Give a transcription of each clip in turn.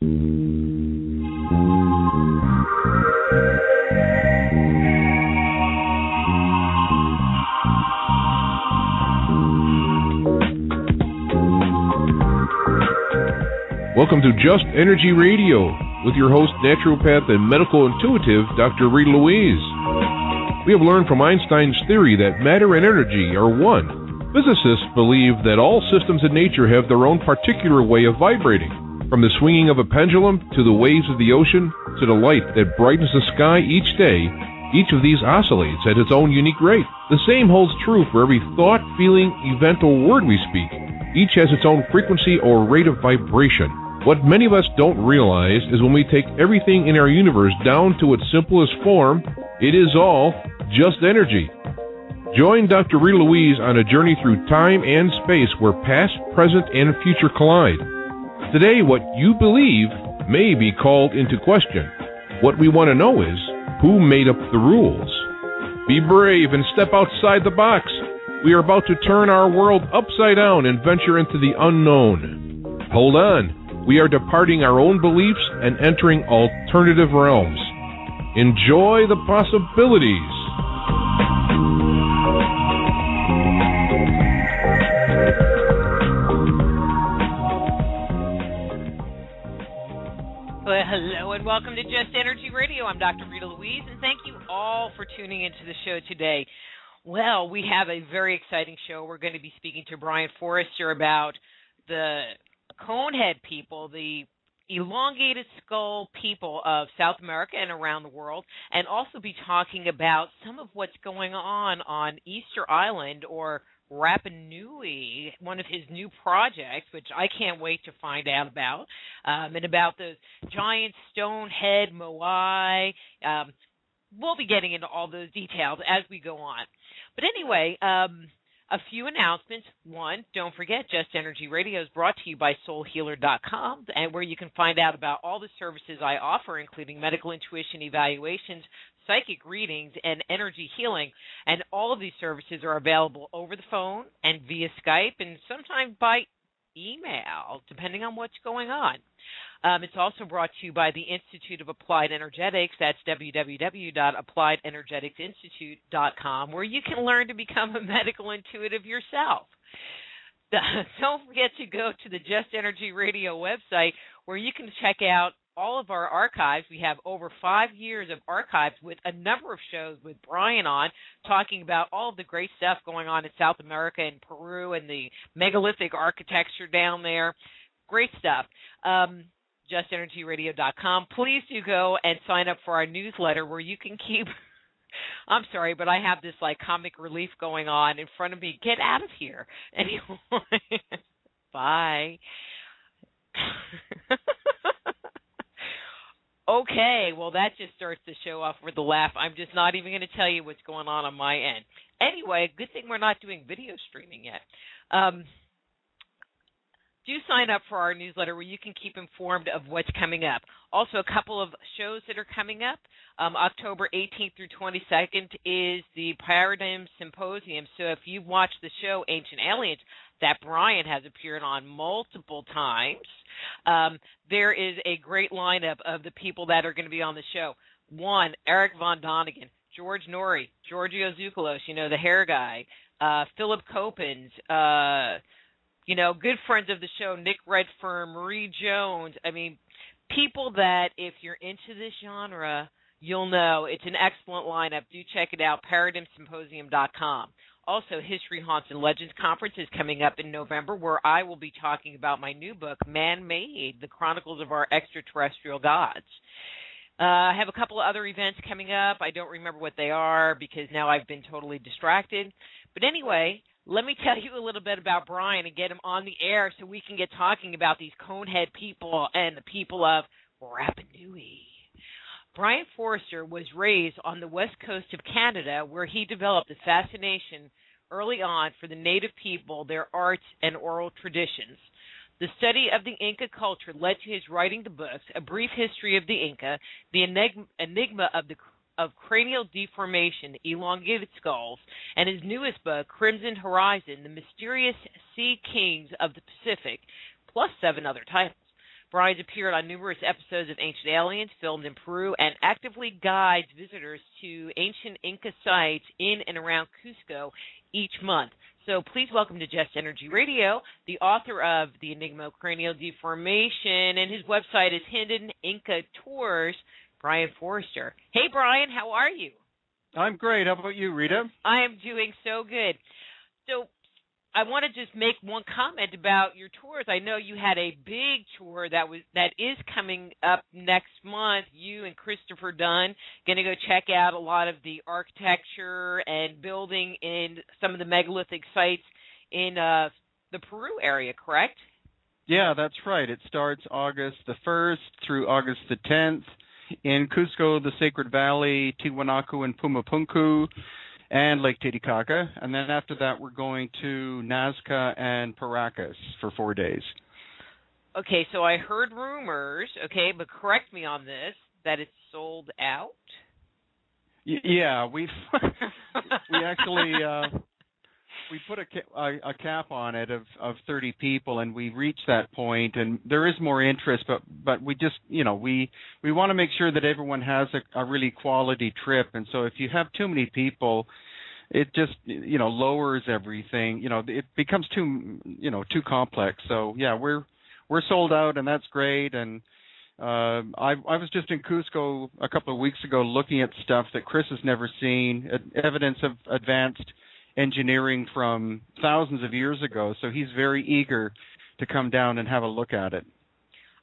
Welcome to Just Energy Radio with your host, naturopath and medical intuitive, Dr. Rita Louise. We have learned from Einstein's theory that matter and energy are one. Physicists believe that all systems in nature have their own particular way of vibrating. From the swinging of a pendulum to the waves of the ocean to the light that brightens the sky each day, each of these oscillates at its own unique rate. The same holds true for every thought, feeling, event, or word we speak. Each has its own frequency or rate of vibration. What many of us don't realize is when we take everything in our universe down to its simplest form, it is all just energy. Join Dr. Rita Louise on a journey through time and space where past, present, and future collide. Today, what you believe may be called into question. What we want to know is, who made up the rules? Be brave and step outside the box. We are about to turn our world upside down and venture into the unknown. Hold on. We are departing our own beliefs and entering alternative realms. Enjoy the possibilities. Well, hello and welcome to Just Energy Radio. I'm Dr. Rita Louise, and thank you all for tuning into the show today. Well, we have a very exciting show. We're going to be speaking to Brien Foerster about the conehead people, the elongated skull people of South America and around the world, and also be talking about some of what's going on Easter Island, or Rapa Nui, one of his new projects, which I can't wait to find out about, and about those giant stone head moai. We'll be getting into all those details as we go on. But anyway, a few announcements. One, don't forget, Just Energy Radio is brought to you by soulhealer.com, and where you can find out about all the services I offer, including medical intuition evaluations, psychic readings, and energy healing. And all of these services are available over the phone and via Skype, and sometimes by email, depending on what's going on. It's also brought to you by the Institute of Applied Energetics. That's www.appliedenergeticsinstitute.com, where you can learn to become a medical intuitive yourself. Don't forget to go to the Just Energy Radio website, where you can check out all of our archives. We have over 5 years of archives with a number of shows with Brien on, talking about all of the great stuff going on in South America and Peru and the megalithic architecture down there. Great stuff. JustEnergyRadio.com. Please do go and sign up for our newsletter, where you can keep... I'm sorry, but I have this like comic relief going on in front of me. Get out of here. Anyway, bye. Okay, well, that just starts the show off with a laugh. I'm just not even going to tell you what's going on my end. Anyway, good thing we're not doing video streaming yet. Do sign up for our newsletter, where you can keep informed of what's coming up. Also, a couple of shows that are coming up. October 18th through 22nd is the Paradigm Symposium. So if you've watched the show Ancient Aliens, that Brien has appeared on multiple times, there is a great lineup of the people that are going to be on the show. One, Eric Von Donigan, George Norrie, Giorgio Zucalos, the hair guy, Philip Copens, good friends of the show, Nick Redfern, Marie Jones. I mean, people that if you're into this genre, you'll know. It's an excellent lineup. Do check it out, ParadigmSymposium.com. Also, History, Haunts, and Legends Conference is coming up in November, where I will be talking about my new book, Man-Made, The Chronicles of Our Extraterrestrial Gods. I have a couple of other events coming up. I don't remember what they are because now I've been totally distracted. But anyway, let me tell you a little bit about Brien and get him on the air so we can get talking about these conehead people and the people of Rapa Nui. Brien Foerster was raised on the west coast of Canada, where he developed a fascination early on for the native people, their arts, and oral traditions. The study of the Inca culture led to his writing the books, A Brief History of the Inca, The Enigma of Cranial Deformation, Elongated Skulls, and his newest book, Crimson Horizon, The Mysterious Sea Kings of the Pacific, plus 7 other titles. Brien's appeared on numerous episodes of Ancient Aliens, filmed in Peru, and actively guides visitors to ancient Inca sites in and around Cusco each month. So please welcome to Just Energy Radio, the author of The Enigma of Cranial Deformation, and his website is Hidden Inca Tours, Brien Foerster. Hey, Brien, how are you? I'm great. How about you, Rita? I am doing so good. So I want to just make one comment about your tours. I know you had a big tour that is coming up next month. You and Christopher Dunn going to go check out a lot of the architecture and building in some of the megalithic sites in the Peru area, correct? Yeah, that's right. It starts August the 1st through August the 10th in Cusco, the Sacred Valley, Tiwanaku, and Pumapunku, and Lake Titicaca. And then after that, we're going to Nazca and Paracas for 4 days. Okay, so I heard rumors, okay, but correct me on this, that it's sold out? Yeah, we actually we put a cap on it of 30 people, and we reached that point, and there is more interest, but we just, we want to make sure that everyone has a really quality trip, and so if you have too many people, it just, lowers everything. It becomes too complex. So yeah, we're sold out, and that's great. And I was just in Cusco a couple of weeks ago looking at stuff that Chris has never seen, evidence of advanced engineering from thousands of years ago. So he's very eager to come down and have a look at it.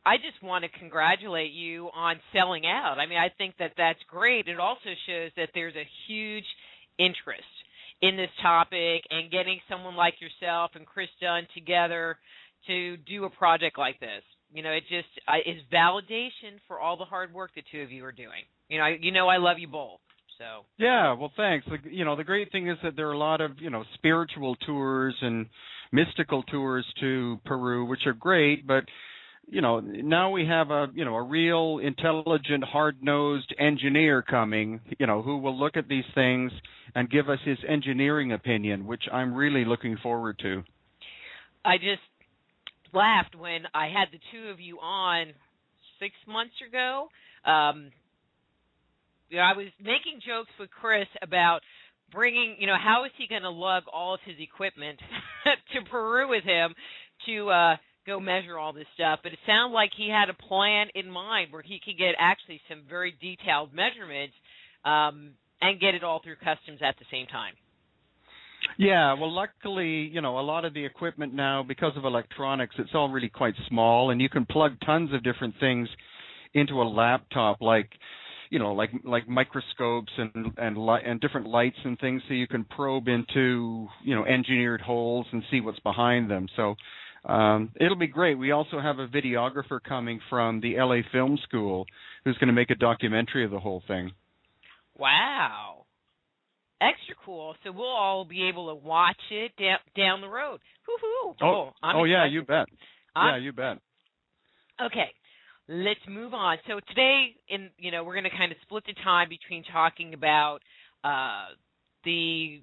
I just want to congratulate you on selling out. I mean, I think that that's great. It also shows that there's a huge interest in this topic, and getting someone like yourself and Chris Dunn together to do a project like this. It just is validation for all the hard work the two of you are doing. I love you both. So. Yeah, well, thanks. The great thing is that there are a lot of, spiritual tours and mystical tours to Peru, which are great, but now we have a real intelligent, hard-nosed engineer coming, who will look at these things and give us his engineering opinion, which I'm really looking forward to. I just laughed when I had the two of you on 6 months ago. I was making jokes with Chris about bringing, how is he going to lug all of his equipment to Peru with him to go measure all this stuff. But it sounded like he had a plan in mind where he could get actually some very detailed measurements and get it all through customs at the same time. Yeah, well, luckily, a lot of the equipment now, because of electronics, it's all really quite small, and you can plug tons of different things into a laptop, like microscopes and different lights and things, so you can probe into, engineered holes and see what's behind them. So it'll be great. We also have a videographer coming from the LA Film School who's going to make a documentary of the whole thing. Wow. Extra cool. So we'll all be able to watch it down the road. Woo-hoo. Yeah, you bet. You bet. Okay. Let's move on. So today, we're going to kind of split the time between talking about the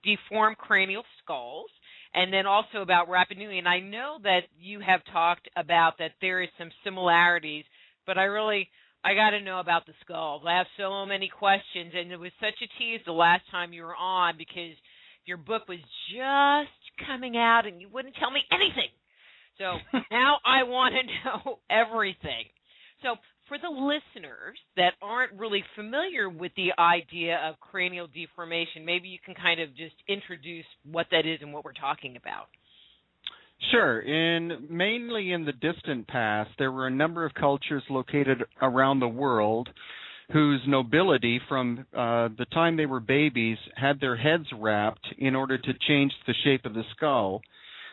deformed cranial skulls and then also about Rapa Nui. And I know that you have talked about that there is some similarities, but I got to know about the skulls. I have so many questions, and it was such a tease the last time you were on because your book was just coming out and you wouldn't tell me anything. So now I want to know everything. So for the listeners that aren't really familiar with the idea of cranial deformation, maybe you can kind of just introduce what that is and what we're talking about. Sure. Mainly in the distant past, there were a number of cultures located around the world whose nobility from the time they were babies had their heads wrapped in order to change the shape of the skull.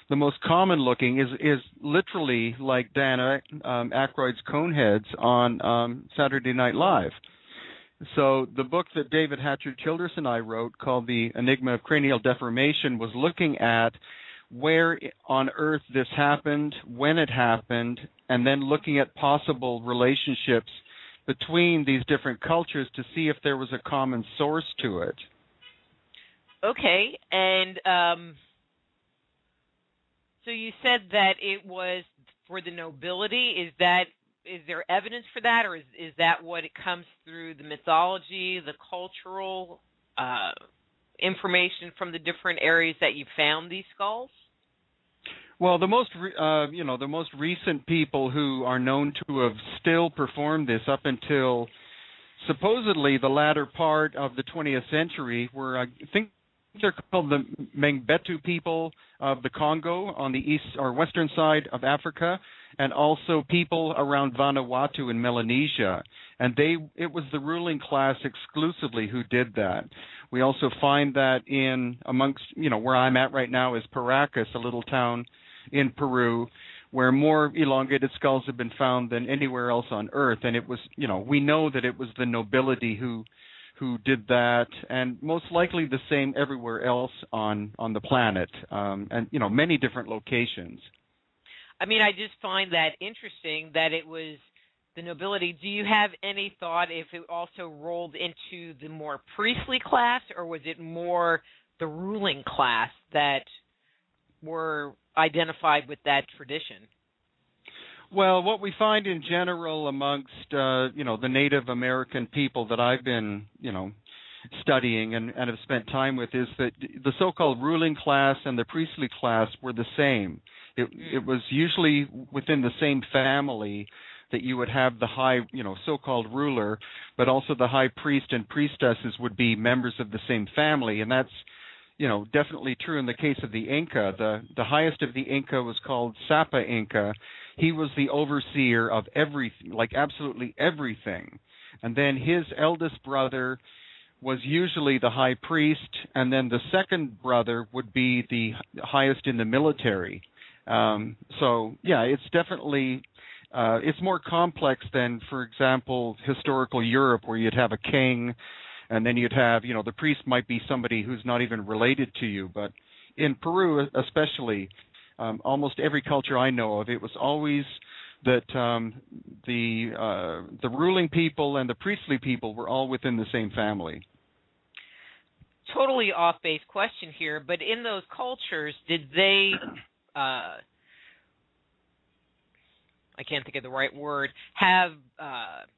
The most common looking is literally like Dan Aykroyd's Coneheads on Saturday Night Live. So the book that David Hatcher Childress and I wrote, called The Enigma of Cranial Deformation, was looking at where on earth this happened, when it happened, and then looking at possible relationships between these different cultures to see if there was a common source to it. Okay, and so you said that it was for the nobility? Is there evidence for that, or is that what it comes through the mythology, the cultural information from the different areas that you found these skulls? Well, the most recent people who are known to have still performed this up until supposedly the latter part of the 20th century were, I think they're called the Mengbetu people of the Congo on the east or western side of Africa, and also people around Vanuatu in Melanesia. And it was the ruling class exclusively who did that. We also find that in amongst, where I'm at right now is Paracas, a little town in Peru, where more elongated skulls have been found than anywhere else on Earth. And it was, we know that it was the nobility who did that, and most likely the same everywhere else on the planet, and many different locations. I mean, I just find that interesting that it was the nobility. Do you have any thought if it also rolled into the more priestly class, or was it more the ruling class that were identified with that tradition? Well, what we find in general amongst, the Native American people that I've been, studying and have spent time with is that the so-called ruling class and the priestly class were the same. It was usually within the same family that you would have the high, so-called ruler, but also the high priest and priestesses would be members of the same family, and that's definitely true in the case of the Inca. The highest of the Inca was called Sapa Inca. He was the overseer of everything, like absolutely everything. And then his eldest brother was usually the high priest, and then the second brother would be the highest in the military. So, yeah, it's definitely, it's more complex than, for example, historical Europe, where you'd have a king, and then you'd have, the priest might be somebody who's not even related to you. But in Peru especially, almost every culture I know of, it was always that the ruling people and the priestly people were all within the same family. Totally off-base question here, but in those cultures, did they, I can't think of the right word, have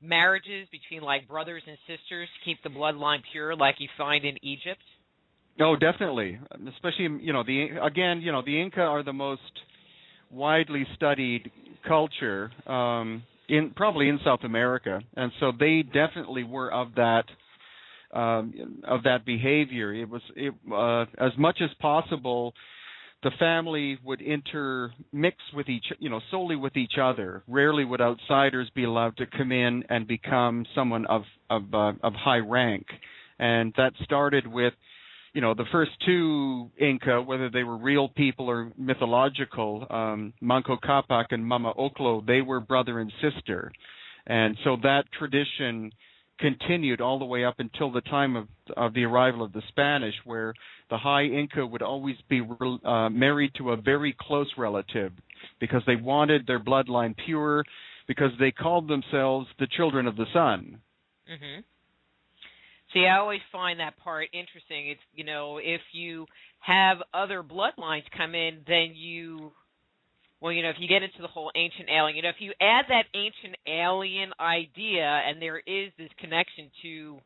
marriages between like brothers and sisters to keep the bloodline pure like you find in Egypt? Oh, definitely. Especially, the Inca are the most widely studied culture probably in South America, and so they definitely were of that behavior. It was as much as possible, the family would intermix with solely with each other. Rarely would outsiders be allowed to come in and become someone of high rank, and that started with the first two Inca, whether they were real people or mythological, Manco Capac and Mama Oclo, they were brother and sister. And so that tradition continued all the way up until the time of the arrival of the Spanish, where the high Inca would always be married to a very close relative because they wanted their bloodline pure, because they called themselves the children of the sun. Mm-hmm. See, I always find that part interesting. It's, if you have other bloodlines come in, then if you get into the whole ancient alien, if you add that ancient alien idea, and there is this connection to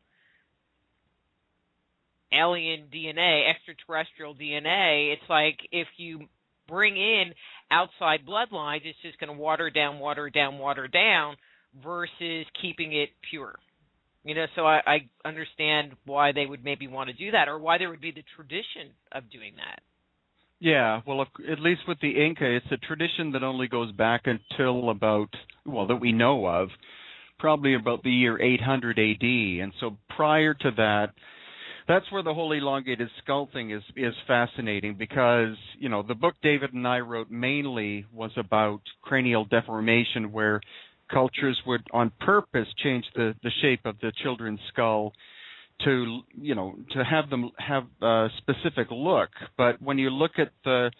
alien DNA, extraterrestrial DNA, it's like if you bring in outside bloodlines, it's just going to water down, versus keeping it pure. So I understand why they would maybe want to do that, or why there would be the tradition of doing that. Yeah, well, at least with the Inca, it's a tradition that only goes back until that we know of, probably about the year 800 AD. And so prior to that, that's where the whole elongated skull thing is fascinating, because, the book David and I wrote mainly was about cranial deformation, where cultures would on purpose change the shape of the children's skull to have them have a specific look. But when you look at the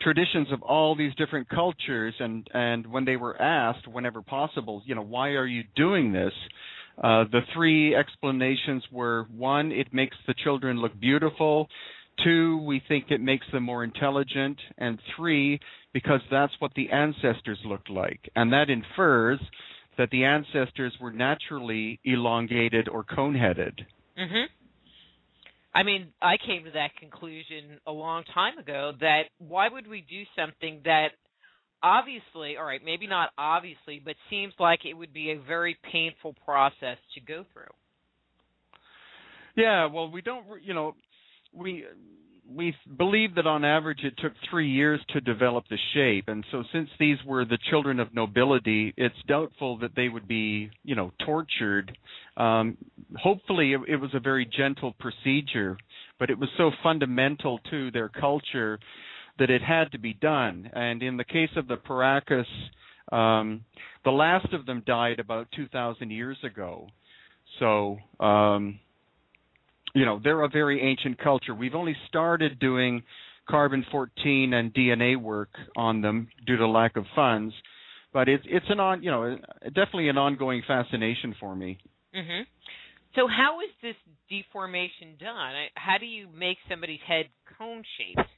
traditions of all these different cultures, and when they were asked whenever possible, why are you doing this? The three explanations were: one, it makes the children look beautiful; 2, we think it makes them more intelligent. And 3, because that's what the ancestors looked like. And that infers that the ancestors were naturally elongated or cone-headed. Mm-hmm. I mean, I came to that conclusion a long time ago, that why would we do something that obviously, all right, maybe not obviously, but seems like it would be a very painful process to go through. Yeah, well, we don't, we believe that on average it took 3 years to develop the shape. And so since these were the children of nobility, it's doubtful that they would be, tortured. Hopefully it was a very gentle procedure, but it was so fundamental to their culture that it had to be done. And in the case of the Paracas, the last of them died about 2,000 years ago. So, they're a very ancient culture. We've only started doing carbon-14 and DNA work on them due to lack of funds, but it's definitely an ongoing fascination for me. Mm-hmm. So how is this deformation done? How do you make somebody's head cone-shaped?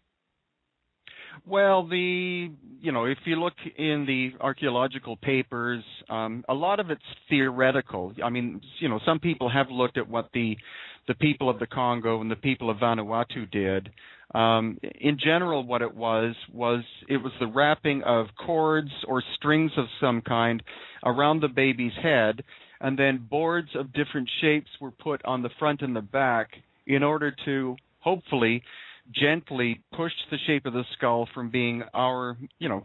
Well, if you look in the archaeological papers, a lot of it's theoretical. I mean, some people have looked at what the people of the Congo and the people of Vanuatu did. In general, what it was the wrapping of cords or strings of some kind around the baby's head, and then boards of different shapes were put on the front and the back in order to hopefully gently push the shape of the skull from being our,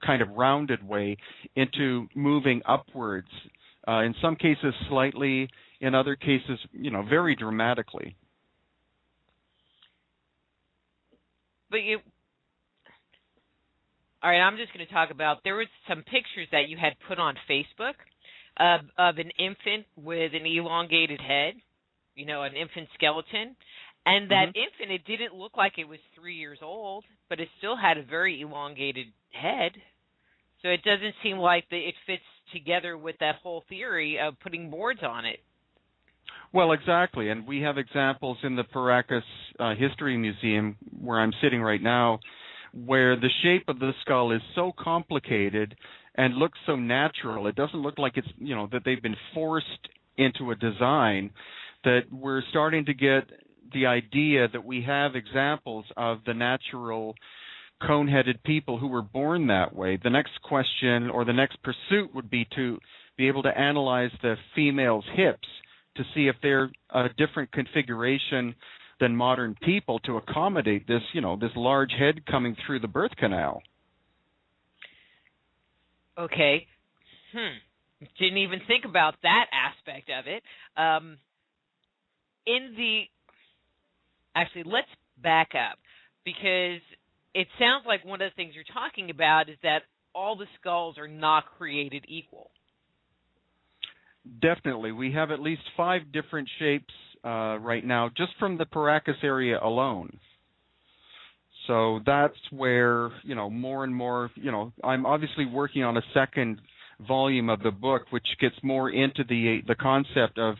kind of rounded way into moving upwards. In some cases slightly, in other cases, very dramatically. But all right, I'm just going to talk about, there was some pictures that you had put on Facebook of an infant with an elongated head, an infant skeleton. And that infant, it didn't look like it was 3 years old, but it still had a very elongated head. So it doesn't seem like it fits together with that whole theory of putting boards on it. Well, exactly. And we have examples in the Paracas History Museum, where I'm sitting right now, where the shape of the skull is so complicated and looks so natural. It doesn't look like it's, that they've been forced into a design, that we're starting to get the idea that we have examples of the natural cone-headed people who were born that way. The next question or the next pursuit would be to be able to analyze the female's hips to see if they're a different configuration than modern people to accommodate this, this large head coming through the birth canal. Okay. Didn't even think about that aspect of it. Actually, let's back up, because it sounds like one of the things you're talking about is that all the skulls are not created equal. Definitely. We have at least 5 different shapes right now, just from the Paracas area alone. So that's where, more and more, I'm obviously working on a second volume of the book, which gets more into the concept of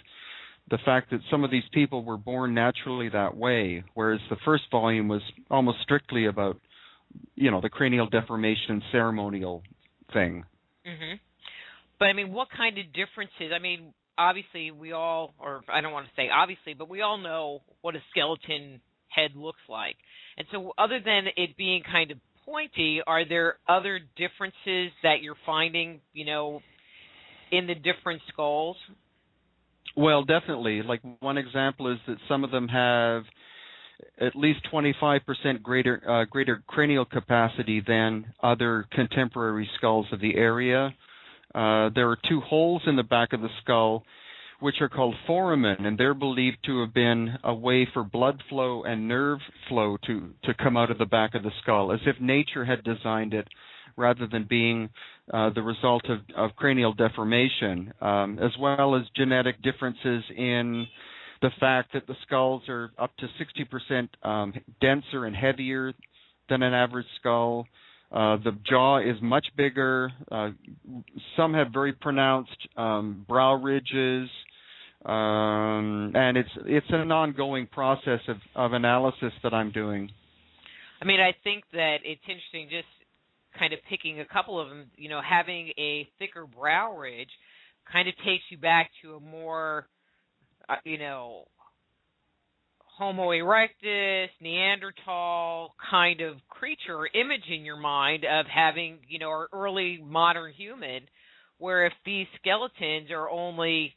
the fact that some of these people were born naturally that way, whereas the first volume was almost strictly about, the cranial deformation ceremonial thing. Mm-hmm. But, I mean, what kind of differences? I mean, obviously we all, or I don't want to say obviously, but we all know what a skeleton head looks like. And so other than it being kind of pointy, are there other differences that you're finding, in the different skulls? Well, definitely. Like, one example is that some of them have at least 25% greater cranial capacity than other contemporary skulls of the area. There are 2 holes in the back of the skull, which are called foramen, and they're believed to have been a way for blood flow and nerve flow to come out of the back of the skull, as if nature had designed it rather than being the result of cranial deformation, as well as genetic differences in the fact that the skulls are up to 60% denser and heavier than an average skull. The jaw is much bigger. Some have very pronounced brow ridges, and it's an ongoing process of analysis that I'm doing. I mean, I think that it's interesting just kind of picking a couple of them, having a thicker brow ridge kind of takes you back to a more, Homo erectus, Neanderthal kind of creature or image in your mind of having, our early modern human, where if these skeletons are only,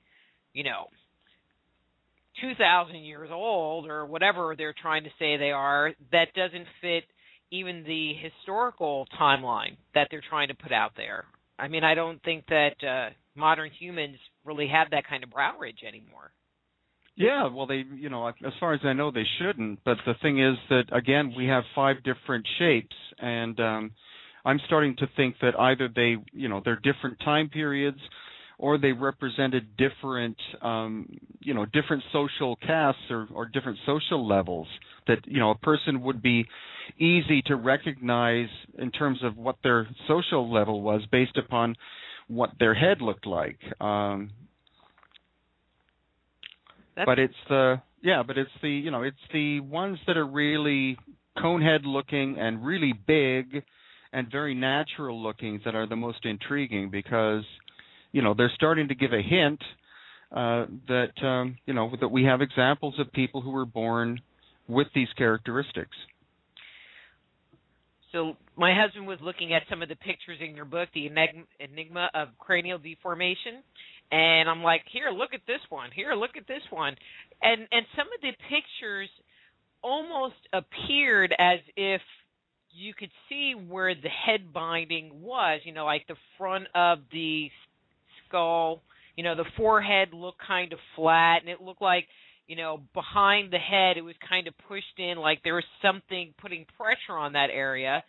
2,000 years old or whatever they're trying to say they are, that doesn't fit even the historical timeline that they're trying to put out there. I mean, I don't think that modern humans really have that kind of brow ridge anymore. Yeah, well, they, as far as I know, they shouldn't. But the thing is that, again, we have 5 different shapes, and I'm starting to think that either they, they're different time periods, or they represented different, different social castes or different social levels. That, a person would be easy to recognize in terms of what their social level was based upon what their head looked like. But it's the ones that are really conehead looking and really big and very natural looking that are the most intriguing, because they're starting to give a hint that we have examples of people who were born with these characteristics. So my husband was looking at some of the pictures in your book, the Enigma of Cranial Deformation, and I'm like, here, look at this one. Here, look at this one. And some of the pictures almost appeared as if you could see where the head binding was, like the front of the skull, the forehead looked kind of flat, and it looked like, behind the head it was kind of pushed in, like there was something putting pressure on that area.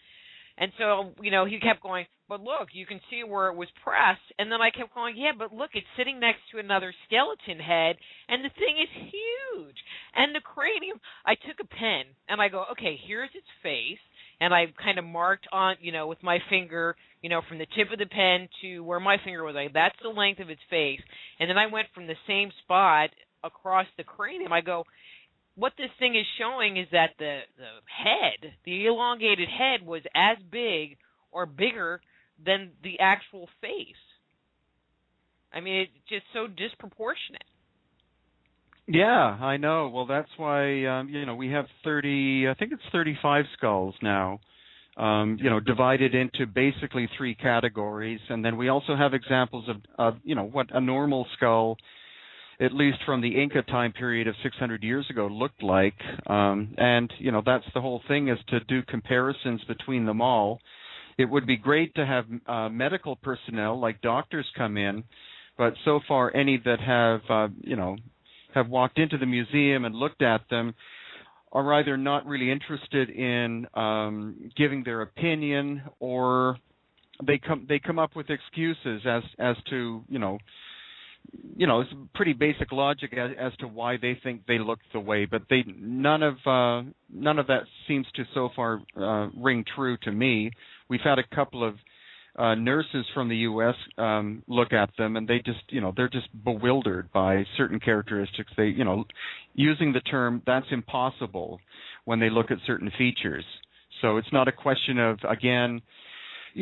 And so, he kept going, but look, you can see where it was pressed. And then I kept going, yeah, but look, it's sitting next to another skeleton head, and the thing is huge. And the cranium, I took a pen, and I go, okay, here's its face. And I kind of marked on, with my finger, from the tip of the pen to where my finger was, like, that's the length of its face. And then I went from the same spot across the cranium. I go, what this thing is showing is that the head, the elongated head, was as big or bigger than the actual face. I mean, it's just so disproportionate. Yeah, I know. Well, that's why, we have 35 skulls now, divided into basically 3 categories. And then we also have examples of what a normal skull, at least from the Inca time period of 600 years ago, looked like. And that's the whole thing, is to do comparisons between them all. It would be great to have medical personnel like doctors come in, but so far any that have walked into the museum and looked at them are either not really interested in giving their opinion, or they come up with excuses as to it's pretty basic logic as to why they think they look the way, but none of that seems to so far ring true to me. We've had a couple of nurses from the U.S. Look at them, and they just they're just bewildered by certain characteristics. They using the term "that's impossible" when they look at certain features. So it's not a question of, again,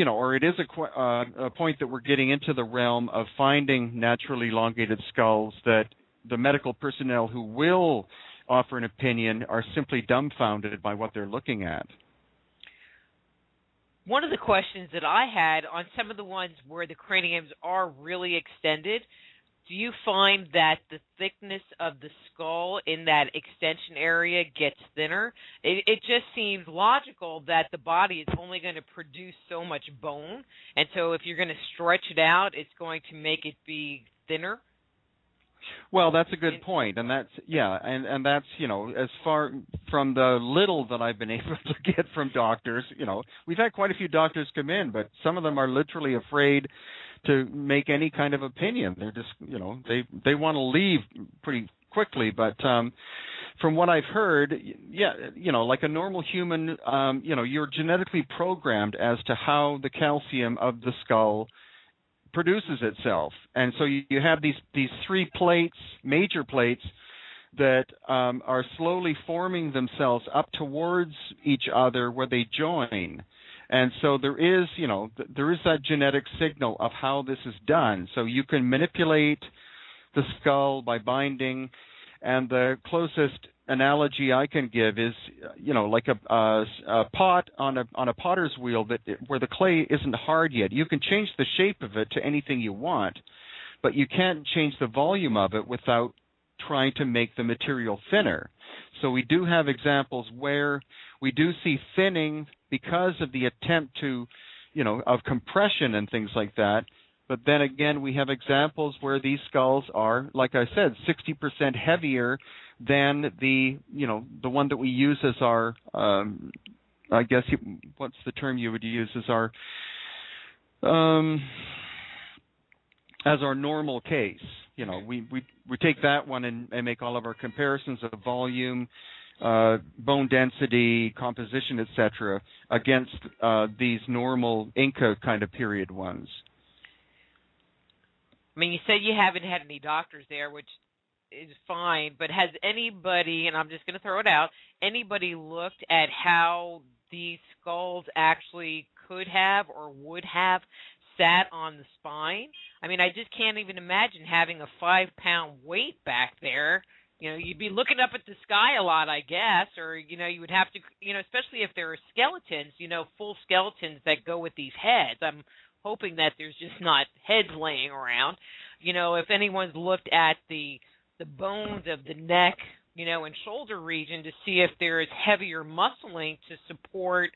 or it is a point that we're getting into the realm of finding naturally elongated skulls that the medical personnel who will offer an opinion are simply dumbfounded by what they're looking at. One of the questions that I had on some of the ones where the craniums are really extended, do you find that the thickness of the skull in that extension area gets thinner? It just seems logical that the body is only going to produce so much bone, and so if you're going to stretch it out, it's going to make it be thinner? Well, that's a good point, and that's and that's as far from the little that I've been able to get from doctors, we've had quite a few doctors come in, but some of them are literally afraid to make any kind of opinion. They're just they want to leave pretty quickly, but from what I've heard, like a normal human, you're genetically programmed as to how the calcium of the skull produces itself. And so you have these 3 plates, major plates, that are slowly forming themselves up towards each other where they join. And so there is that genetic signal of how this is done. So you can manipulate the skull by binding, and the closest analogy I can give is, like a pot on a potter's wheel where the clay isn't hard yet. You can change the shape of it to anything you want, but you can't change the volume of it without trying to make the material thinner. So we do have examples where we do see thinning because of the attempt to, of compression and things like that. But then again, we have examples where these skulls are, like I said, 60% heavier than the one that we use as our, I guess, what's the term you would use as our normal case. We take that one and make all of our comparisons of volume, bone density, composition, etc., against these normal Inca kind of period ones. I mean, you said you haven't had any doctors there, which is fine, but has anybody, and I'm just going to throw it out, anybody looked at how these skulls actually could have or would have sat on the spine? I mean, I just can't even imagine having a 5-pound weight back there. You'd be looking up at the sky a lot, I guess, or, you would have to, especially if there are skeletons, full skeletons that go with these heads. I'm hoping that there's just not heads laying around. If anyone's looked at the bones of the neck, and shoulder region to see if there is heavier muscling to support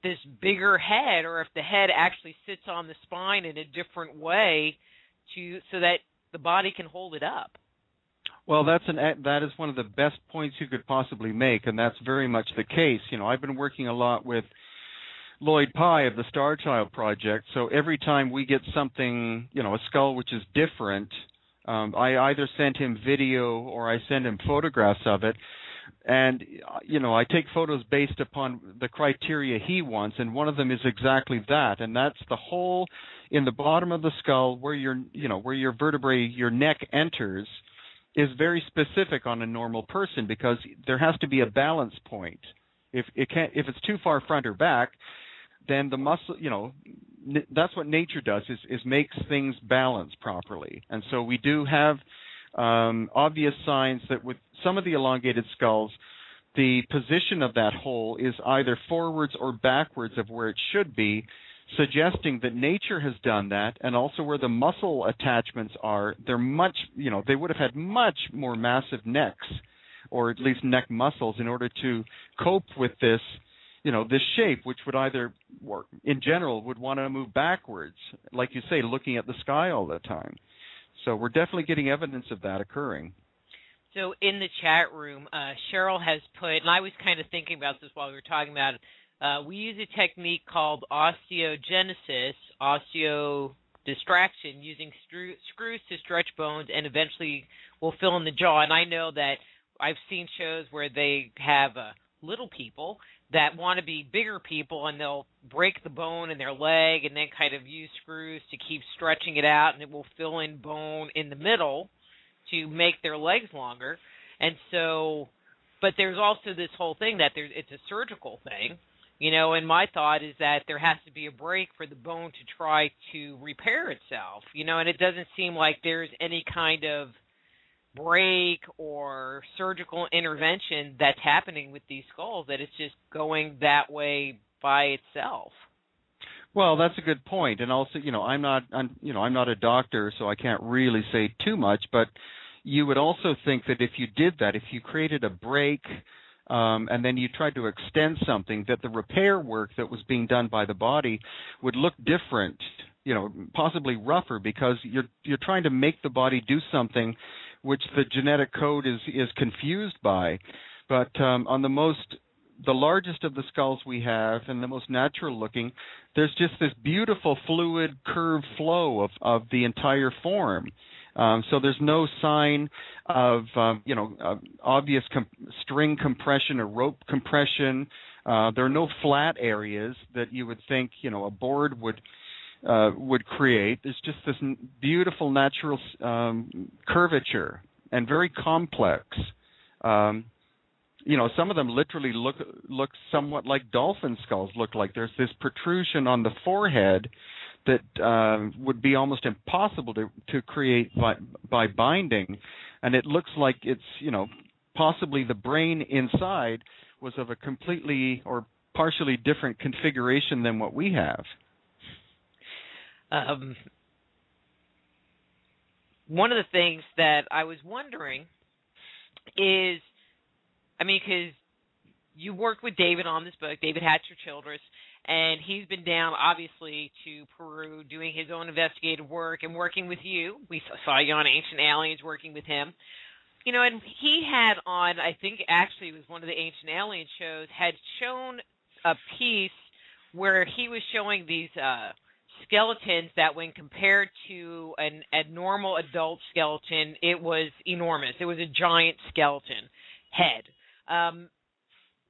this bigger head, or if the head actually sits on the spine in a different way so that the body can hold it up. Well, that is one of the best points you could possibly make, and that's very much the case. I've been working a lot with Lloyd Pye of the Star Child Project, so every time we get something, a skull which is different, I either send him video or I send him photographs of it, and, I take photos based upon the criteria he wants, and one of them is exactly that, and that's the hole in the bottom of the skull where where your vertebrae, your neck enters, is very specific on a normal person, because there has to be a balance point. If it's too far front or back, then the muscle, that's what nature does, is makes things balance properly. And so we do have obvious signs that with some of the elongated skulls, the position of that hole is either forwards or backwards of where it should be, suggesting that nature has done that, and also where the muscle attachments are, they're much, they would have had much more massive necks, or at least neck muscles, in order to cope with this, this shape, which would either, or in general, would want to move backwards, like you say, looking at the sky all the time. So we're definitely getting evidence of that occurring. So in the chat room, Cheryl has put, and I was kind of thinking about this while we were talking about it, we use a technique called osteogenesis, osteodistraction, using screws to stretch bones and eventually will fill in the jaw. And I know that I've seen shows where they have little people that want to be bigger people, and they'll break the bone in their leg and then kind of use screws to keep stretching it out, and it will fill in bone in the middle to make their legs longer. And so, but there's also this whole thing that it's a surgical thing, and my thought is that there has to be a break for the bone to try to repair itself, and it doesn't seem like there's any kind of break or surgical intervention that's happening with these skulls, that it's just going that way by itself. Well, that's a good point. And also, I'm not a doctor, so I can't really say too much, but you would also think that if you did that, if you created a break, and then you tried to extend something, that the repair work that was being done by the body would look different, possibly rougher, because you're trying to make the body do something which the genetic code is confused by. But on the largest of the skulls we have, and the most natural looking, there's just this beautiful fluid curved flow of the entire form. So there's no sign of obvious string compression or rope compression. There are no flat areas that you would think a board would create. There's just this beautiful natural curvature, and very complex. Some of them literally look somewhat like dolphin skulls. Look like there's this protrusion on the forehead that would be almost impossible to create by binding, and it looks like it's possibly the brain inside was of a completely or partially different configuration than what we have. One of the things that I was wondering is, because you worked with David on this book, David Hatcher-Childress, and he's been down, obviously, to Peru doing his own investigative work and working with you. We saw you on Ancient Aliens working with him. And he had on, I think actually it was one of the Ancient Alien shows, had shown a piece where he was showing these skeletons that when compared to a normal adult skeleton, it was enormous. It was a giant skeleton head.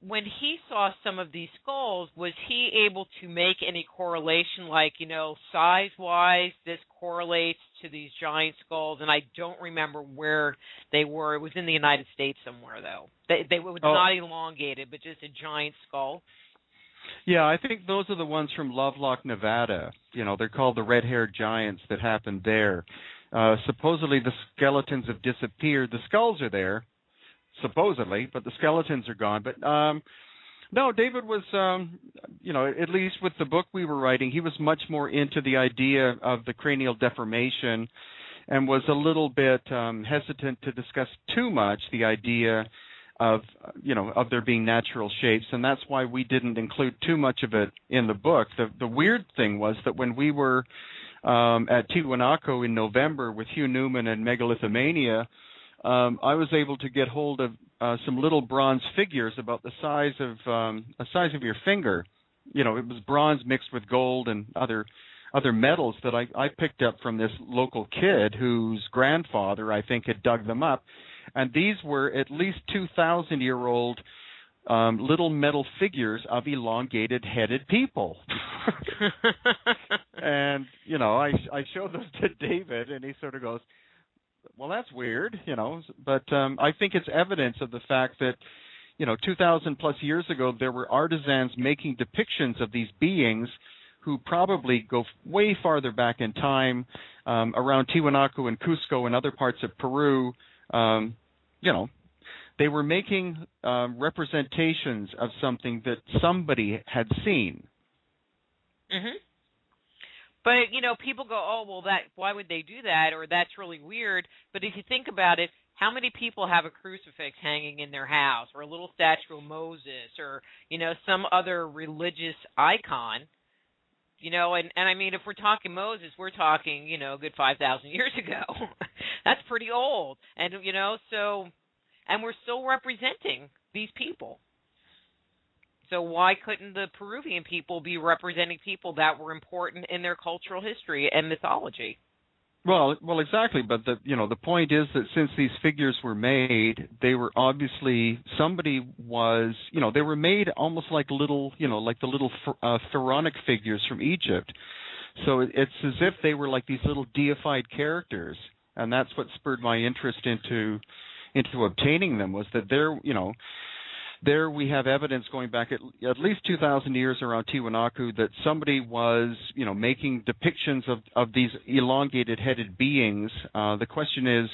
When he saw some of these skulls, was he able to make any correlation, like, size-wise, this correlates to these giant skulls? And I don't remember where they were. It was in the United States somewhere, though. They were not elongated, but just a giant skull. Yeah, I think those are the ones from Lovelock, Nevada. They're called the red-haired giants that happened there. Supposedly the skeletons have disappeared. The skulls are there, supposedly, but the skeletons are gone. But no, David was, at least with the book we were writing, he was much more into the idea of the cranial deformation and was a little bit hesitant to discuss too much the idea of there being natural shapes, and that's why we didn't include too much of it in the book. The weird thing was that when we were at Tiwanaku in November with Hugh Newman and Megalithomania, I was able to get hold of some little bronze figures about the size of your finger. It was bronze mixed with gold and other metals that I picked up from this local kid whose grandfather, I think, had dug them up. And these were at least 2,000-year-old little metal figures of elongated headed people. And, I showed those to David, and he sort of goes, well, that's weird, But I think it's evidence of the fact that, 2,000 plus years ago, there were artisans making depictions of these beings who probably go way farther back in time, around Tiwanaku and Cusco and other parts of Peru. They were making representations of something that somebody had seen. Mm-hmm. But, people go, oh, well, why would they do that? Or that's really weird. But if you think about it, how many people have a crucifix hanging in their house or a little statue of Moses or, some other religious icon? And if we're talking Moses, we're talking, a good 5,000 years ago. That's pretty old. And, and we're still representing these people. So why couldn't the Peruvian people be representing people that were important in their cultural history and mythology? Well, exactly. But the point is that since these figures were made, they were obviously they were made almost like little, like the little pharaonic figures from Egypt. So it's as if they were like these little deified characters, and that's what spurred my interest into obtaining them. Was that there we have evidence going back at least 2,000 years around Tiwanaku that somebody was, making depictions of these elongated headed beings. The question is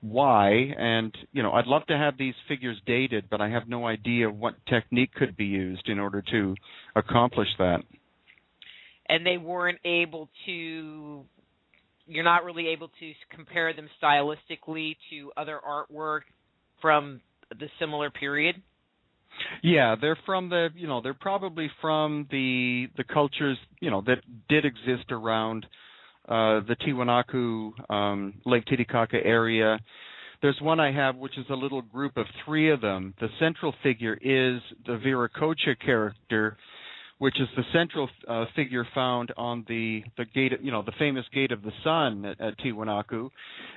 why, and, I'd love to have these figures dated, but I have no idea what technique could be used in order to accomplish that. And they weren't able to, you're not really able to compare them stylistically to other artwork from the similar period? Yeah, they're from they're probably from the cultures, that did exist around the Tiwanaku, Lake Titicaca area. There's one I have, which is a little group of three of them. The central figure is the Viracocha character, which is the central figure found on the gate, the famous Gate of the Sun at Tiwanaku.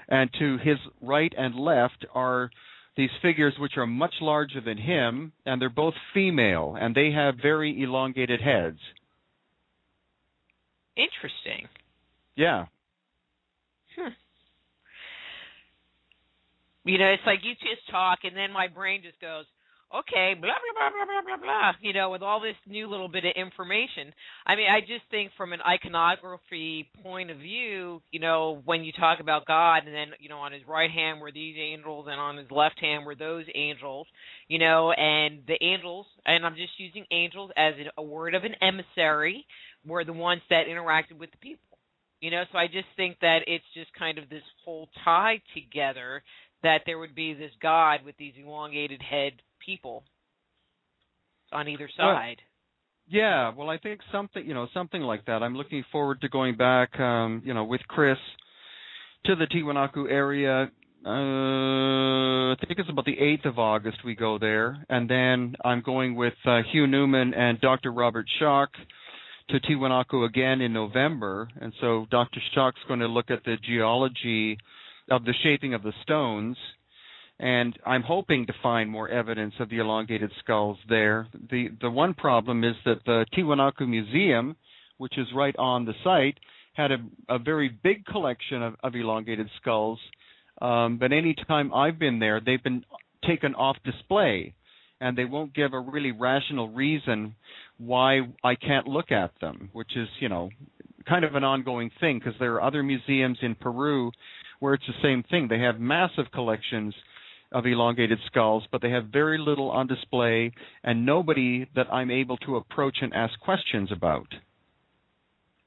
And to his right and left are these figures which are much larger than him, and they're both female, and they have very elongated heads. Interesting. Yeah. It's like you just talk, and then my brain just goes, okay, blah, blah, blah, blah, blah, blah, blah, with all this new little bit of information. I mean, I just think from an iconography point of view, when you talk about God, and then, on his right hand were these angels, and on his left hand were those angels, and the angels, and I'm just using angels as a word of an emissary, were the ones that interacted with the people. So I just think that it's just kind of this whole tie together that there would be this God with these elongated head people on either side. Well, I think something like that. I'm looking forward to going back, with Chris to the Tiwanaku area. I think it's about the 8th of August we go there, and then I'm going with Hugh Newman and Dr. Robert Schock to Tiwanaku again in November, and so Dr. Schock's going to look at the geology of the shaping of the stones, and I'm hoping to find more evidence of the elongated skulls there. The one problem is that the Tiwanaku Museum, which is right on the site, had a very big collection of elongated skulls, but any time I've been there, they've been taken off display, and they won't give a really rational reason why I can't look at them, which is, kind of an ongoing thing, because there are other museums in Peru where it's the same thing. They have massive collections of elongated skulls, but they have very little on display and nobody that I'm able to approach and ask questions about.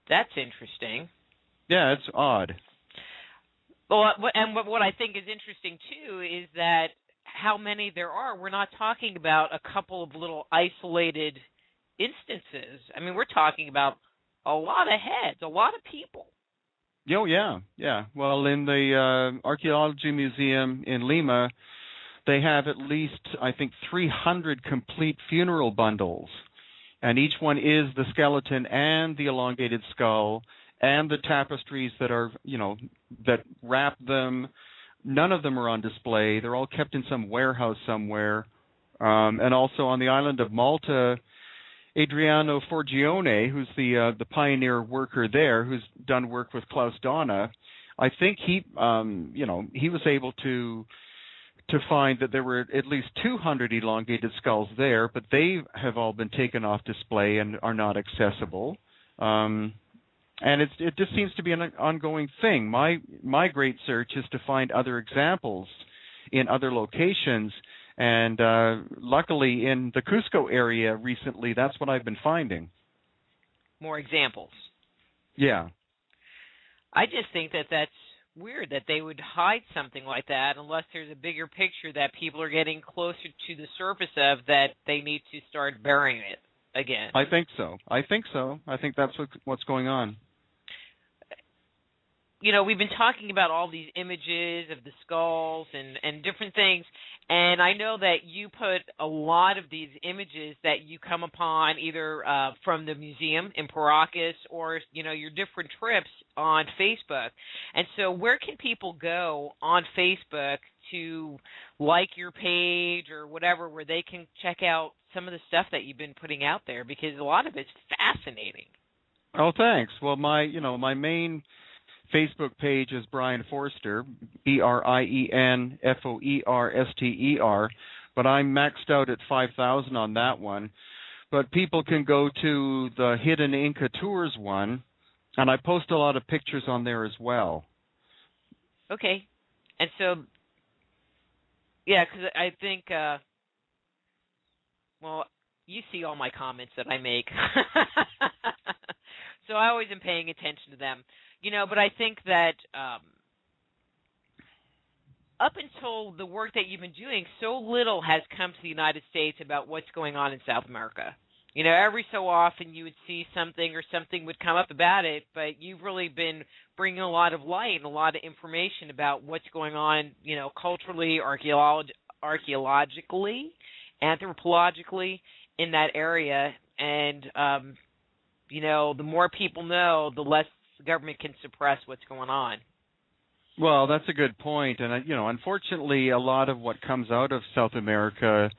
That's interesting. Yeah, it's odd. Well, and what I think is interesting, too, is that how many there are. We're not talking about a couple of little isolated instances. I mean, we're talking about a lot of heads, a lot of people. Oh, yeah. Well, in the Archaeology Museum in Lima, they have at least, I think, 300 complete funeral bundles. And each one is the skeleton and the elongated skull and the tapestries that are, that wrap them. None of them are on display. They're all kept in some warehouse somewhere. And also on the island of Malta, Adriano Forgione, who's the pioneer worker there, who's done work with Klaus Donna, I think he was able to find that there were at least 200 elongated skulls there, but they have all been taken off display and are not accessible. And it just seems to be an ongoing thing. My great search is to find other examples in other locations. And luckily in the Cusco area recently, that's what I've been finding. More examples. Yeah. I just think that that's weird that they would hide something like that unless there's a bigger picture that people are getting closer to the surface of, that they need to start burying it again. I think so. I think that's what's going on. We've been talking about all these images of the skulls and different things, and I know that you put a lot of these images that you come upon either from the museum in Paracas or, your different trips on Facebook. And so where can people go on Facebook to like your page or whatever, where they can check out some of the stuff that you've been putting out there? Because a lot of it's fascinating. Oh, thanks. Well, my main Facebook page is Brien Foerster, BrienFoerster, but I'm maxed out at 5,000 on that one. But people can go to the Hidden Inca Tours one, and I post a lot of pictures on there as well. Okay. And so, yeah, because I think, you see all my comments that I make. So I always am paying attention to them. But I think that up until the work that you've been doing, so little has come to the United States about what's going on in South America. Every so often you would see something or something would come up about it, but you've really been bringing a lot of light and a lot of information about what's going on, culturally, archaeologically, anthropologically in that area. And, the more people know, the less the government can suppress what's going on. Well, that's a good point. And, unfortunately, a lot of what comes out of South America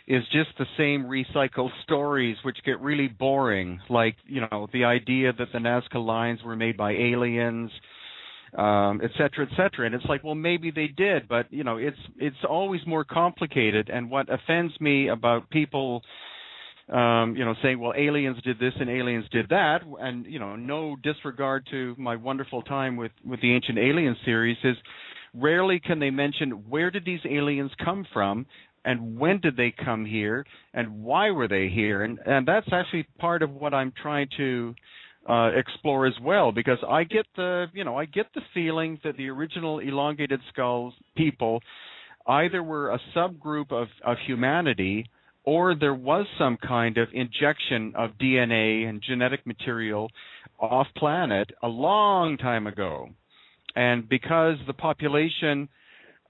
is just the same recycled stories, which get really boring, like, the idea that the Nazca lines were made by aliens, et cetera, et cetera. And it's like, well, maybe they did, but it's always more complicated. And what offends me about people, saying, well, aliens did this and aliens did that, and no disregard to my wonderful time with the Ancient Aliens series, is rarely can they mention where did these aliens come from, and when did they come here, and why were they here? And that's actually part of what I'm trying to explore as well, because I get the feeling that the original Elongated Skulls people either were a subgroup of humanity, or there was some kind of injection of DNA and genetic material off planet a long time ago. And because the population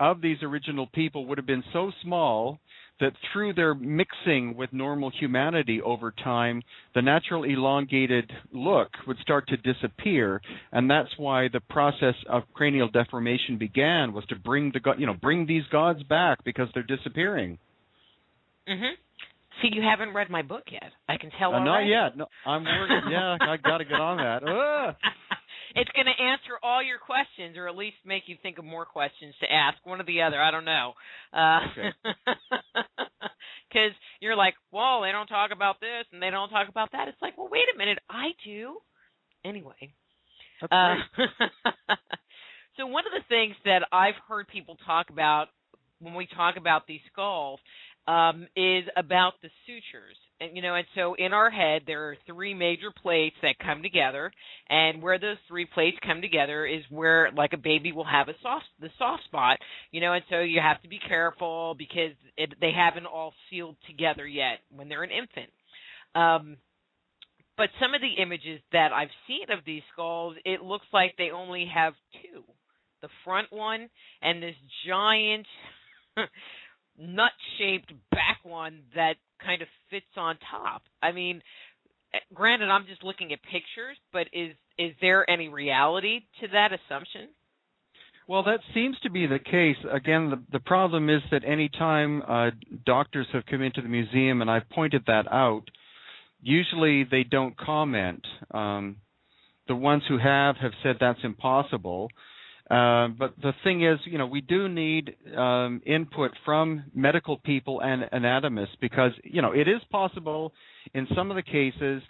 of these original people would have been so small that through their mixing with normal humanity over time, the natural elongated look would start to disappear, and that's why the process of cranial deformation began, was to bring these gods back because they're disappearing. Mm-hmm. See, you haven't read my book yet. I can tell already. Not yet. No, I'm working. Yeah, I got to get on that. It's going to answer all your questions, or at least make you think of more questions to ask. One or the other. I don't know. Okay. Because you're like, well, they don't talk about this and they don't talk about that. It's like, well, wait a minute. I do. Anyway. That's great. So one of the things that I've heard people talk about when we talk about these skulls is about the sutures. And so in our head, there are three major plates that come together, and where those three plates come together is where, like, a baby will have the soft spot, and so you have to be careful because they haven't all sealed together yet when they're an infant. But some of the images that I've seen of these skulls, it looks like they only have two, the front one and this giant nut-shaped back one that kind of fits on top. I mean, granted, I'm just looking at pictures, but is there any reality to that assumption? Well, that seems to be the case. Again, the problem is that any time doctors have come into the museum, and I've pointed that out, usually they don't comment. The ones who have said that's impossible. But the thing is, we do need input from medical people and anatomists, because, it is possible in some of the cases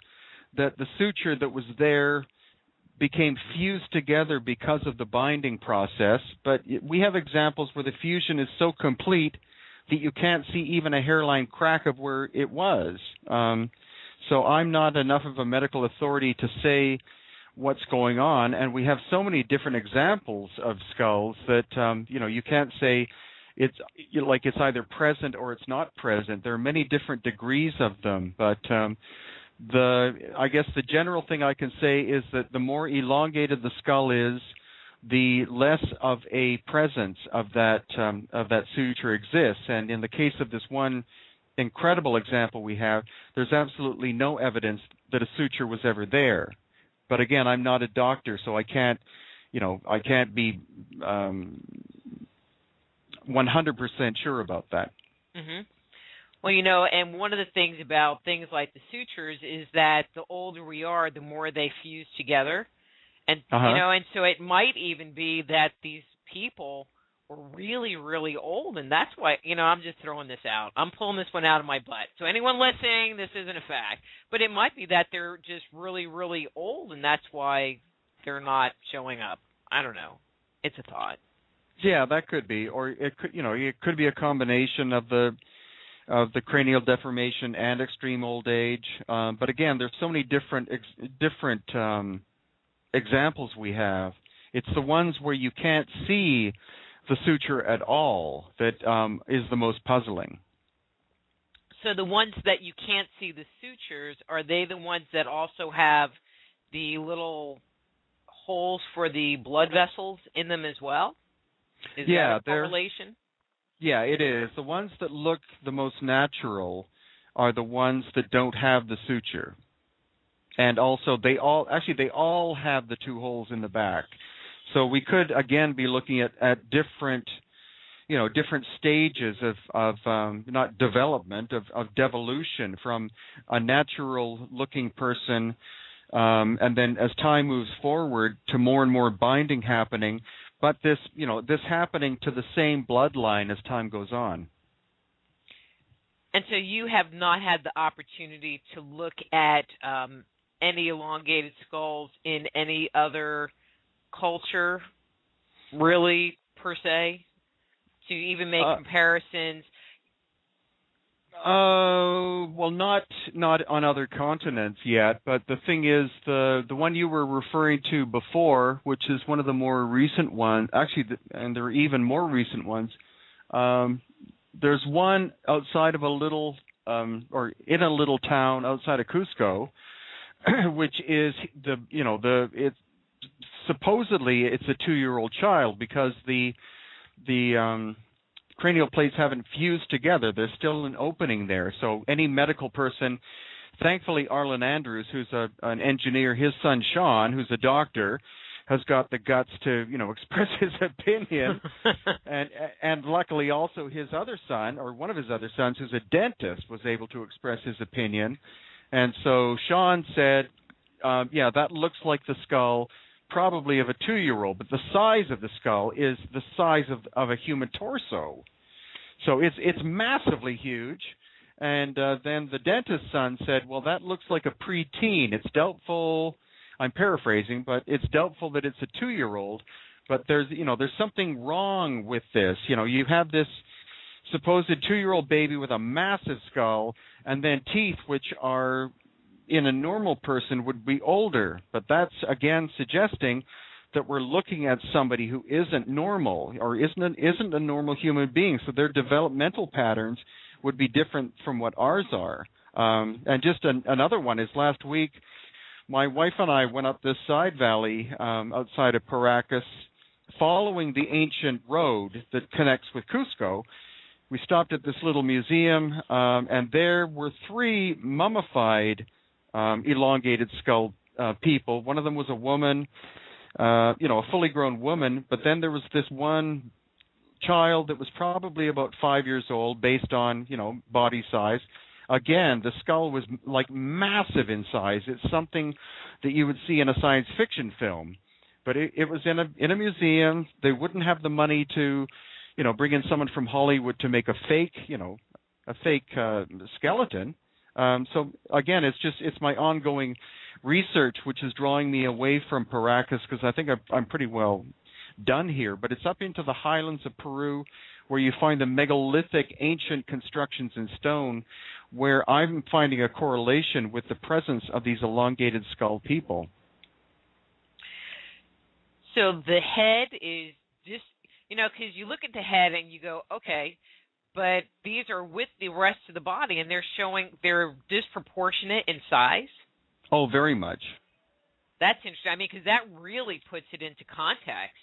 that the suture that was there became fused together because of the binding process. But we have examples where the fusion is so complete that you can't see even a hairline crack of where it was. So I'm not enough of a medical authority to say what's going on, and we have so many different examples of skulls that you can't say it's either present or it's not present. There are many different degrees of them, but I guess the general thing I can say is that the more elongated the skull is, the less of a presence of that suture exists. And in the case of this one incredible example we have, there's absolutely no evidence that a suture was ever there. But again, I'm not a doctor, so I can't be 100% sure about that. Mm-hmm. Well, and one of the things about things like the sutures is that the older we are, the more they fuse together, and and so it might even be that these people were really, really old, and that's why, I'm just throwing this out. I'm pulling this one out of my butt. So anyone listening, this isn't a fact. But it might be that they're just really, really old, and that's why they're not showing up. I don't know. It's a thought. Yeah, that could be. Or it could be a combination of the cranial deformation and extreme old age. But again, there's so many different examples we have. It's the ones where you can't see the suture at all that is the most puzzling. So the ones that you can't see the sutures, are they the ones that also have the little holes for the blood vessels in them as well? Is that a correlation? Yeah, it is. The ones that look the most natural are the ones that don't have the suture. And also they all have the two holes in the back. So we could, again, be looking at different stages of not development, of devolution from a natural-looking person and then as time moves forward to more and more binding happening, but this happening to the same bloodline as time goes on. And so you have not had the opportunity to look at any elongated skulls in any other culture, really, per se, to even make comparisons? Well, not on other continents yet, but the thing is, the one you were referring to before, which is one of the more recent ones, actually, and there are even more recent ones. There's one outside of a little, or in a little town outside of Cusco, which is it's supposedly it's a 2-year-old child because the cranial plates haven't fused together. There's still an opening there. So any medical person, thankfully Arlen Andrews, who's an engineer, his son Sean, who's a doctor, has got the guts to, express his opinion. and luckily also his other son, or one of his other sons, who's a dentist, was able to express his opinion. And so Sean said, that looks like the skull probably of a 2-year-old, but the size of the skull is the size of a human torso. So it's massively huge. And then the dentist's son said, well, that looks like a preteen. It's doubtful, I'm paraphrasing, but it's doubtful that it's a 2-year-old. But there's something wrong with this. You have this supposed 2-year-old baby with a massive skull and then teeth which are in a normal person would be older, but that's again suggesting that we're looking at somebody who isn't normal or isn't a normal human being. So their developmental patterns would be different from what ours are. And just another one is last week, my wife and I went up this side valley outside of Paracas, following the ancient road that connects with Cusco. We stopped at this little museum, and there were 3 mummified elongated skull people. One of them was a woman, a fully grown woman, but then there was this one child that was probably about 5 years old based on, body size. Again, the skull was like massive in size. It's something that you would see in a science fiction film. But it was in a museum. They wouldn't have the money to, bring in someone from Hollywood to make a fake skeleton. So again, it's my ongoing research which is drawing me away from Paracas, because I think I'm pretty well done here. But it's up into the highlands of Peru where you find the megalithic ancient constructions in stone, where I'm finding a correlation with the presence of these elongated skull people. So the head is just, because you look at the head and you go, okay, but these are with the rest of the body, and they're disproportionate in size. Oh, very much. That's interesting. Because that really puts it into context.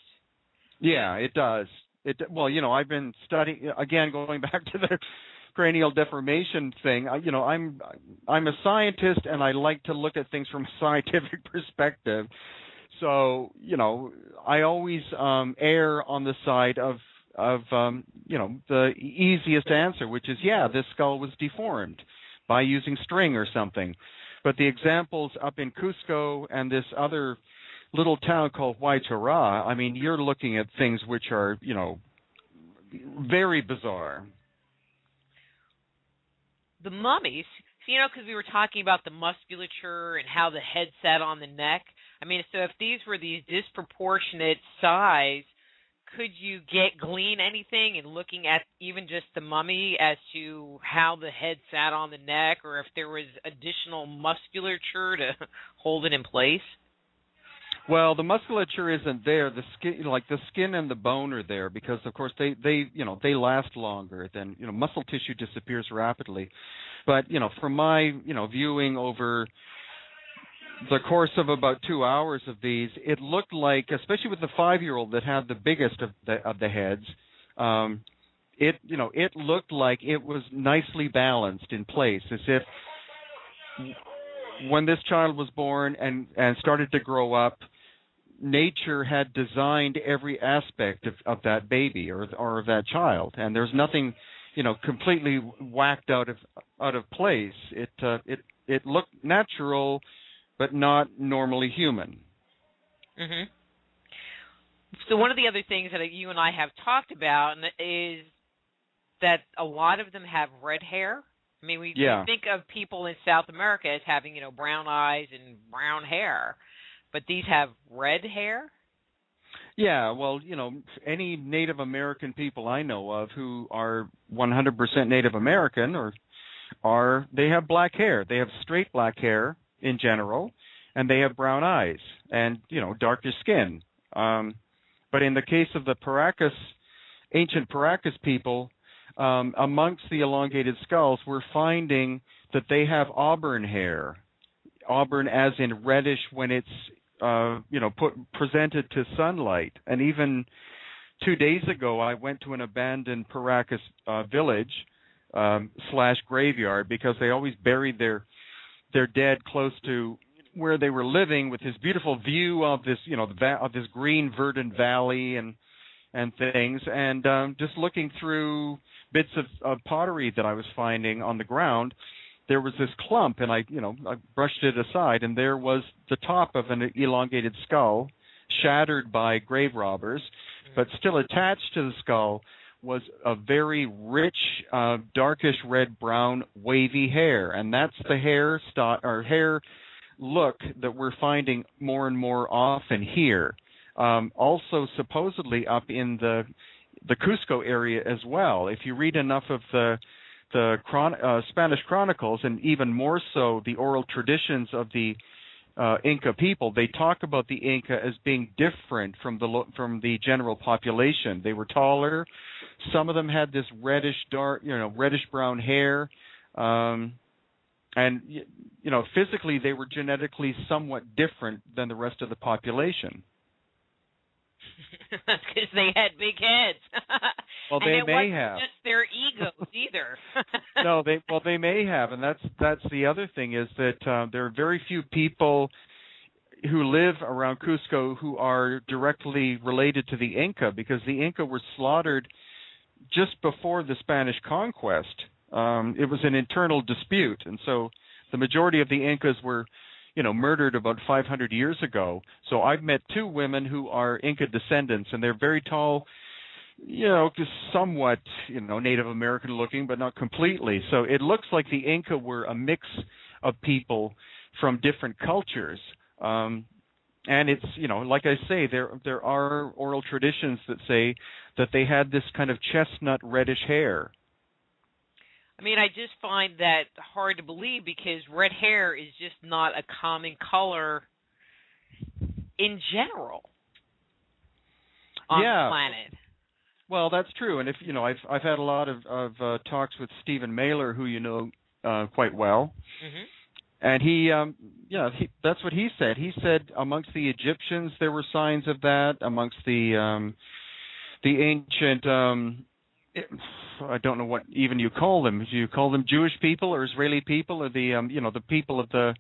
Yeah, it does. Well, I've been studying, again, going back to the cranial deformation thing. I'm a scientist, and I like to look at things from a scientific perspective. So, I always err on the side of the easiest answer, which is, this skull was deformed by using string or something. But the examples up in Cusco and this other little town called Huaychara, you're looking at things which are, very bizarre. The mummies, because we were talking about the musculature and how the head sat on the neck. So if these were these disproportionate size, could you glean anything in looking at even just the mummy as to how the head sat on the neck, or if there was additional musculature to hold it in place? Well, the musculature isn't there. The skin and the bone are there because, of course, they last longer than, muscle tissue disappears rapidly. But, from my, viewing over the course of about 2 hours of these, it looked like, especially with the 5-year-old that had the biggest of the heads, it looked like it was nicely balanced in place, as if when this child was born and started to grow up, nature had designed every aspect of that baby or of that child, and there's nothing, completely whacked out of place. It looked natural, but not normally human. Mm-hmm. So one of the other things that you and I have talked about is that a lot of them have red hair. I mean, we think of people in South America as having, brown eyes and brown hair, but these have red hair? Yeah, well, any Native American people I know of who are 100% Native American they have black hair. They have straight black hair in general, and they have brown eyes and, darker skin. But in the case of the ancient Paracas people, amongst the elongated skulls, we're finding that they have auburn hair. Auburn as in reddish when it's, presented to sunlight. And even 2 days ago, I went to an abandoned Paracas village / graveyard because they always buried their dead close to where they were living, with this beautiful view of this, of this green verdant valley and things. And just looking through bits of pottery that I was finding on the ground, there was this clump, and I brushed it aside, and there was the top of an elongated skull, shattered by grave robbers, but still attached to the skull was a very rich, darkish red-brown, wavy hair, and that's the hair look that we're finding more and more often here. Also, supposedly up in the Cusco area as well. If you read enough of the Spanish chronicles, and even more so the oral traditions of the Inca people, they talk about the Inca as being different from the general population. They were taller. Some of them had this reddish brown hair, and physically they were genetically somewhat different than the rest of the population. That's because they had big heads. Well, they may have. Just their egos either. No, they may have, and that's the other thing, is that there are very few people who live around Cusco who are directly related to the Inca, because the Inca were slaughtered just before the Spanish conquest. It was an internal dispute, and so the majority of the Incas were murdered about 500 years ago. So I've met two women who are Inca descendants, and they're very tall, somewhat, Native American looking, but not completely. So it looks like the Inca were a mix of people from different cultures. And it's, like I say, there are oral traditions that say that they had this kind of chestnut reddish hair. I mean, I just find that hard to believe, because red hair is just not a common color in general on the planet. Well, that's true. And if I've had a lot of talks with Stephen Mailer, who quite well, and he that's what he said. He said amongst the Egyptians there were signs of that. Amongst the ancient I don't know what even you call them. Do you call them Jewish people or Israeli people, or the people of the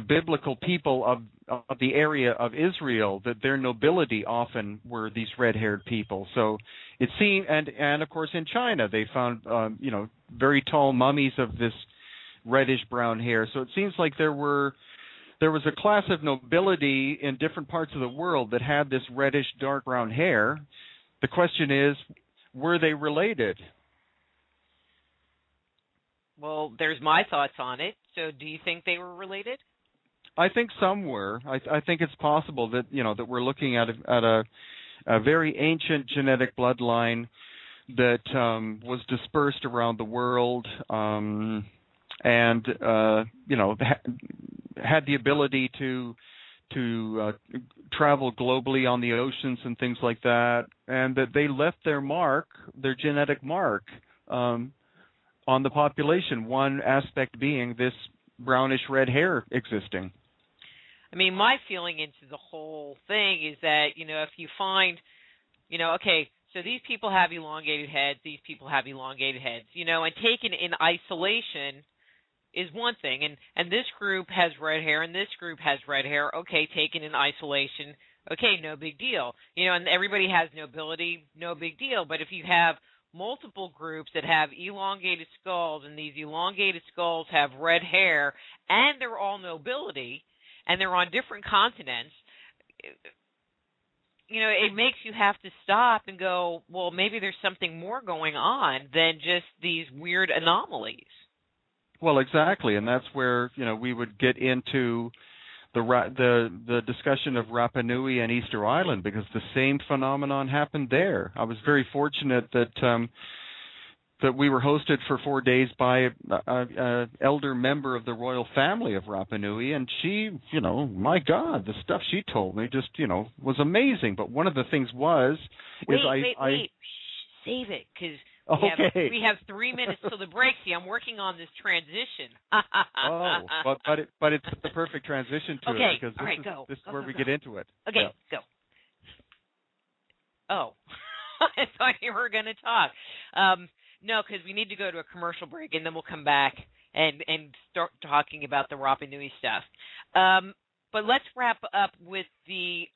biblical people of the area of Israel, that their nobility often were these red-haired people. So it seemed, and of course in China they found very tall mummies of this reddish brown hair. So it seems like there was a class of nobility in different parts of the world that had this reddish dark brown hair. The question is, were they related? Well, there's my thoughts on it. So do you think they were related? I think some were. I think it's possible that that we're looking at a very ancient genetic bloodline that was dispersed around the world, and had the ability to travel globally on the oceans and things like that, and that they left their genetic mark on the population. One aspect being this brownish red hair existing. I mean, my feeling into the whole thing is that, if you find, okay, so these people have elongated heads, these people have elongated heads, and taken in isolation is one thing, and this group has red hair and this group has red hair, okay, taken in isolation, okay, no big deal. And everybody has nobility, no big deal. But if you have multiple groups that have elongated skulls, and these elongated skulls have red hair, and they're all nobility, and they're on different continents, it makes you have to stop and go, well, maybe there's something more going on than just these weird anomalies. Well, exactly, and that's where we would get into the discussion of Rapa Nui and Easter Island, because the same phenomenon happened there. I was very fortunate that we were hosted for 4 days by an elder member of the royal family of Rapa Nui, and she, my God, the stuff she told me just, was amazing. But one of the things was... Wait. Save it, because we have 3 minutes till the break. See, I'm working on this transition. but it's the perfect transition to it, because this is where we get into it. Okay, go. Oh, I thought you were going to talk. No, because we need to go to a commercial break, and then we'll come back and start talking about the Rapa Nui stuff. But let's wrap up with the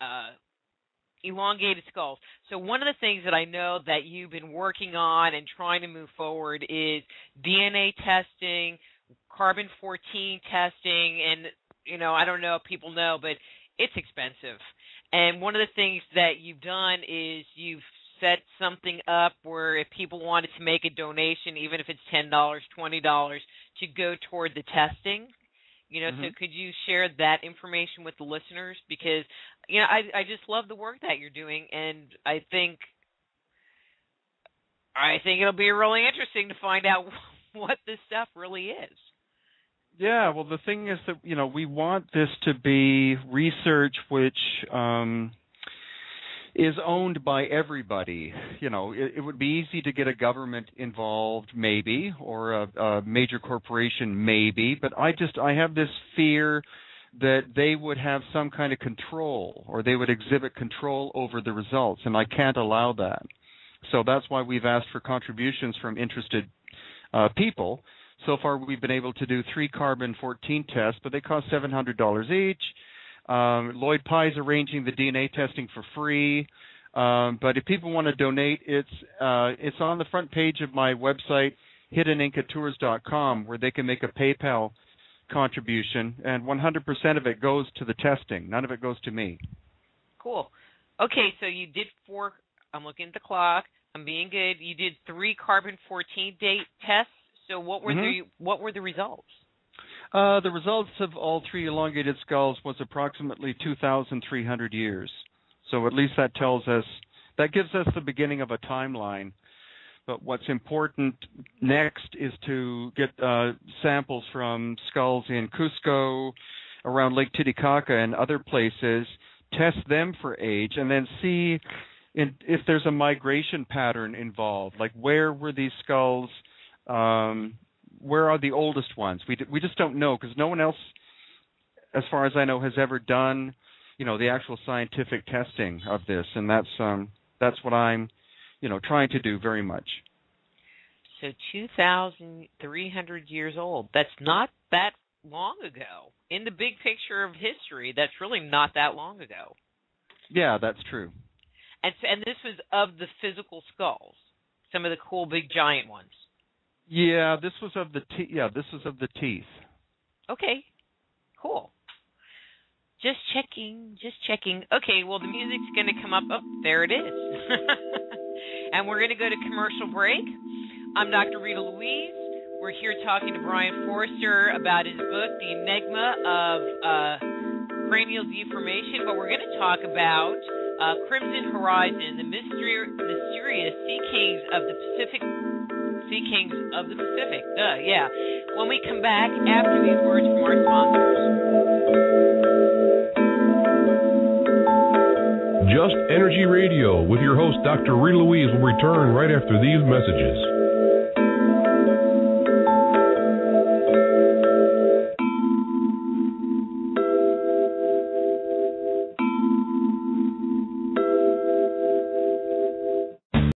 elongated skulls. So one of the things that I know that you've been working on and trying to move forward is DNA testing, carbon-14 testing, and, I don't know if people know, but it's expensive. And one of the things that you've done is you've set something up where if people wanted to make a donation, even if it's $10, $20, to go toward the testing, so could you share that information with the listeners? Because, I just love the work that you're doing, and I think it'll be really interesting to find out what this stuff really is. Yeah, well, the thing is that, we want this to be research which is owned by everybody. It would be easy to get a government involved, maybe, or a major corporation, maybe, but I have this fear that they would have some kind of control, or they would exhibit control over the results, and I can't allow that. So that's why we've asked for contributions from interested people. So far, we've been able to do 3 carbon-14 tests, but they cost $700 each. Lloyd Pye's arranging the DNA testing for free. But if people want to donate, it's on the front page of my website, hiddenincatours.com, where they can make a PayPal contribution, and 100% of it goes to the testing. None of it goes to me. Cool. Okay, so you did 4. I'm looking at the clock. I'm being good. You did 3 carbon-14 date tests. So what were the results? The results of all 3 elongated skulls was approximately 2,300 years. So at least that gives us the beginning of a timeline. But what's important next is to get samples from skulls in Cusco, around Lake Titicaca and other places, test them for age, and then see if there's a migration pattern involved. Like, where were these skulls? Where are the oldest ones? We just don't know, because no one else, as far as I know, has ever done, the actual scientific testing of this, and that's what I'm, trying to do very much. So 2,300 years old. That's not that long ago. In the big picture of history, that's really not that long ago. Yeah, that's true. And this was of the physical skulls, some of the cool big giant ones. Yeah, this was of the teeth. Okay, cool. Just checking. Okay, well, the music's going to come up. Oh, there it is. And we're going to go to commercial break. I'm Dr. Rita Louise. We're here talking to Brien Foerster about his book, The Enigma of Cranial Deformation, but we're going to talk about Crimson Horizon, the mysterious sea kings of the Pacific. Yeah. When we come back after these words from our sponsors. Just Energy Radio with your host, Dr. Rita Louise, will return right after these messages.